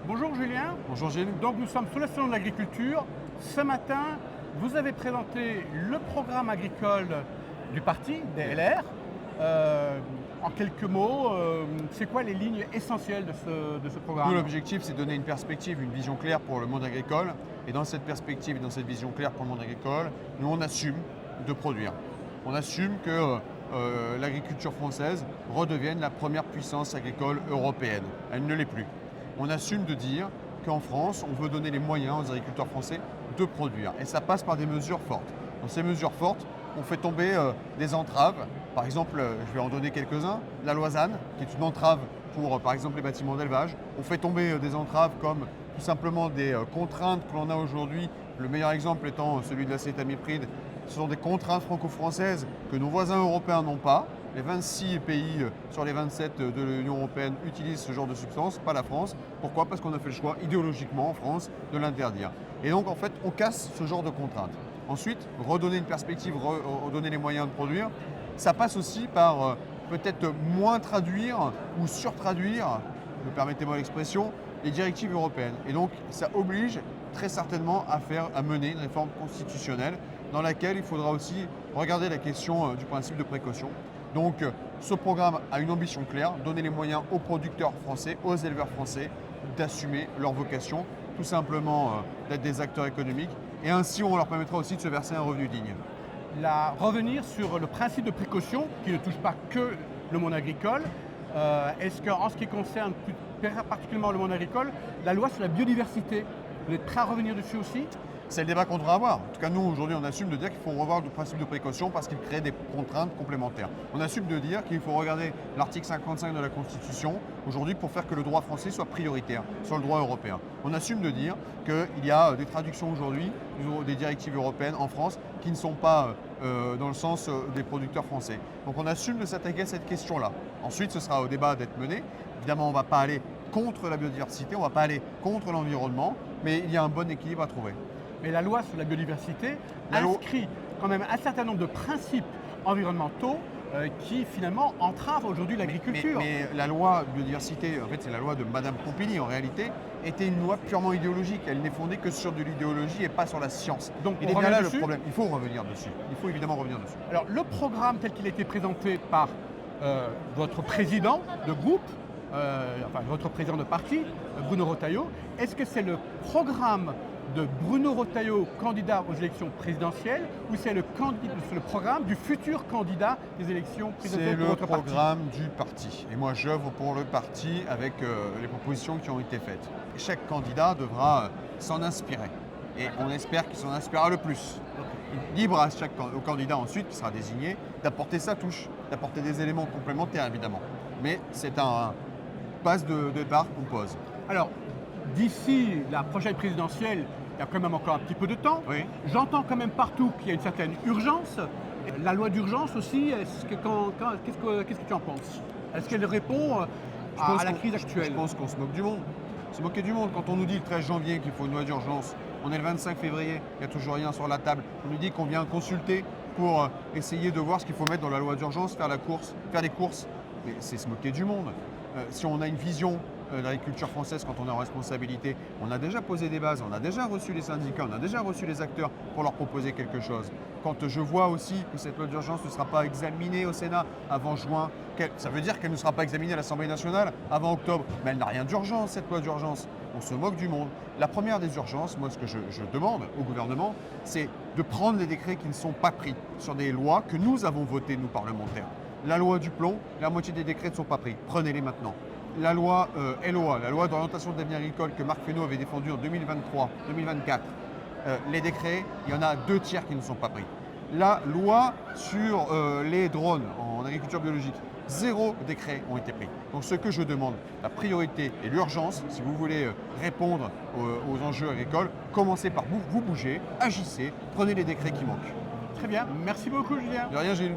Bonjour Julien. Bonjour Gilles. Donc nous sommes sur le salon de l'agriculture. Ce matin, vous avez présenté le programme agricole du parti, des LR. En quelques mots, c'est quoi les lignes essentielles de ce programme? Nous, l'objectif, c'est de donner une perspective, une vision claire pour le monde agricole. Et dans cette perspective et dans cette vision claire pour le monde agricole, nous, on assume de produire. On assume que l'agriculture française redevienne la première puissance agricole européenne. Elle ne l'est plus. On assume de dire qu'en France, on veut donner les moyens aux agriculteurs français de produire. Et ça passe par des mesures fortes. Dans ces mesures fortes, on fait tomber des entraves. Par exemple, je vais en donner quelques-uns. La loi ZAN, qui est une entrave pour, par exemple, les bâtiments d'élevage. On fait tomber des entraves comme tout simplement des contraintes que l'on a aujourd'hui. Le meilleur exemple étant celui de l'acétamipride. Ce sont des contraintes franco-françaises que nos voisins européens n'ont pas. Les 26 pays sur les 27 de l'Union européenne utilisent ce genre de substance, pas la France. Pourquoi? Parce qu'on a fait le choix idéologiquement en France de l'interdire. Et donc en fait, on casse ce genre de contraintes. Ensuite, redonner une perspective, redonner les moyens de produire, ça passe aussi par peut-être moins traduire ou surtraduire, permettez-moi l'expression, les directives européennes. Et donc ça oblige très certainement à mener une réforme constitutionnelle dans laquelle il faudra aussi regarder la question du principe de précaution. Donc ce programme a une ambition claire, donner les moyens aux producteurs français, aux éleveurs français d'assumer leur vocation, tout simplement d'être des acteurs économiques. Et ainsi, on leur permettra aussi de se verser un revenu digne. Revenir sur le principe de précaution qui ne touche pas que le monde agricole. Est-ce qu'en ce qui concerne plus particulièrement le monde agricole, la loi sur la biodiversité, vous êtes prêt à revenir dessus aussi? C'est le débat qu'on devra avoir. En tout cas, nous, aujourd'hui, on assume de dire qu'il faut revoir le principe de précaution parce qu'il crée des contraintes complémentaires. On assume de dire qu'il faut regarder l'article 55 de la Constitution aujourd'hui pour faire que le droit français soit prioritaire sur le droit européen. On assume de dire qu'il y a des traductions aujourd'hui des directives européennes en France qui ne sont pas dans le sens des producteurs français. Donc on assume de s'attaquer à cette question-là. Ensuite, ce sera au débat d'être mené. Évidemment, on ne va pas aller contre la biodiversité, on ne va pas aller contre l'environnement, mais il y a un bon équilibre à trouver. Mais la loi sur la biodiversité inscrit quand même un certain nombre de principes environnementaux qui finalement entravent aujourd'hui l'agriculture. Mais la loi biodiversité, en fait c'est la loi de Madame Pompili en réalité, était une loi purement idéologique. Elle n'est fondée que sur de l'idéologie et pas sur la science. Donc il est bien là le problème. Il faut revenir dessus. Il faut évidemment revenir dessus. Alors le programme tel qu'il a été présenté par votre président de groupe, votre président de parti, Bruno Retailleau, est-ce que c'est le programme de Bruno Retailleau, candidat aux élections présidentielles, ou c'est le programme du futur candidat des élections présidentielles pour votre parti? C'est le programme du parti. Et moi, j'œuvre pour le parti avec les propositions qui ont été faites. Et chaque candidat devra s'en inspirer. Et on espère qu'il s'en inspirera le plus. Libre au candidat ensuite, qui sera désigné, d'apporter sa touche, d'apporter des éléments complémentaires, évidemment. Mais c'est un base de départ qu'on pose. Alors, d'ici la prochaine présidentielle, il y a quand même encore un petit peu de temps. Oui. J'entends quand même partout qu'il y a une certaine urgence. La loi d'urgence aussi, qu'est-ce que tu en penses? Est-ce qu'elle répond à la crise actuelle? Je pense qu'on se moque du monde. Se moquer du monde. Quand on nous dit le 13 janvier qu'il faut une loi d'urgence, on est le 25 février, il n'y a toujours rien sur la table. On nous dit qu'on vient consulter pour essayer de voir ce qu'il faut mettre dans la loi d'urgence, faire des courses. Mais c'est se moquer du monde. Si on a une vision de l'agriculture française quand on est en responsabilité, on a déjà posé des bases, on a déjà reçu les syndicats, on a déjà reçu les acteurs pour leur proposer quelque chose. Quand je vois aussi que cette loi d'urgence ne sera pas examinée au Sénat avant juin, ça veut dire qu'elle ne sera pas examinée à l'Assemblée nationale avant octobre. Mais elle n'a rien d'urgence, cette loi d'urgence. On se moque du monde. La première des urgences, moi ce que je demande au gouvernement, c'est de prendre les décrets qui ne sont pas pris sur des lois que nous avons votées, nous parlementaires. La loi du plomb, la moitié des décrets ne sont pas pris. Prenez-les maintenant. La loi LOA, la loi d'orientation de l'avenir agricole que Marc Fesneau avait défendue en 2023-2024, les décrets, il y en a 2/3 qui ne sont pas pris. La loi sur les drones en agriculture biologique, 0 décret ont été pris. Donc ce que je demande, la priorité et l'urgence, si vous voulez répondre aux enjeux agricoles, commencez par vous bouger, agissez, prenez les décrets qui manquent. Très bien, merci beaucoup Julien. De rien Gilles.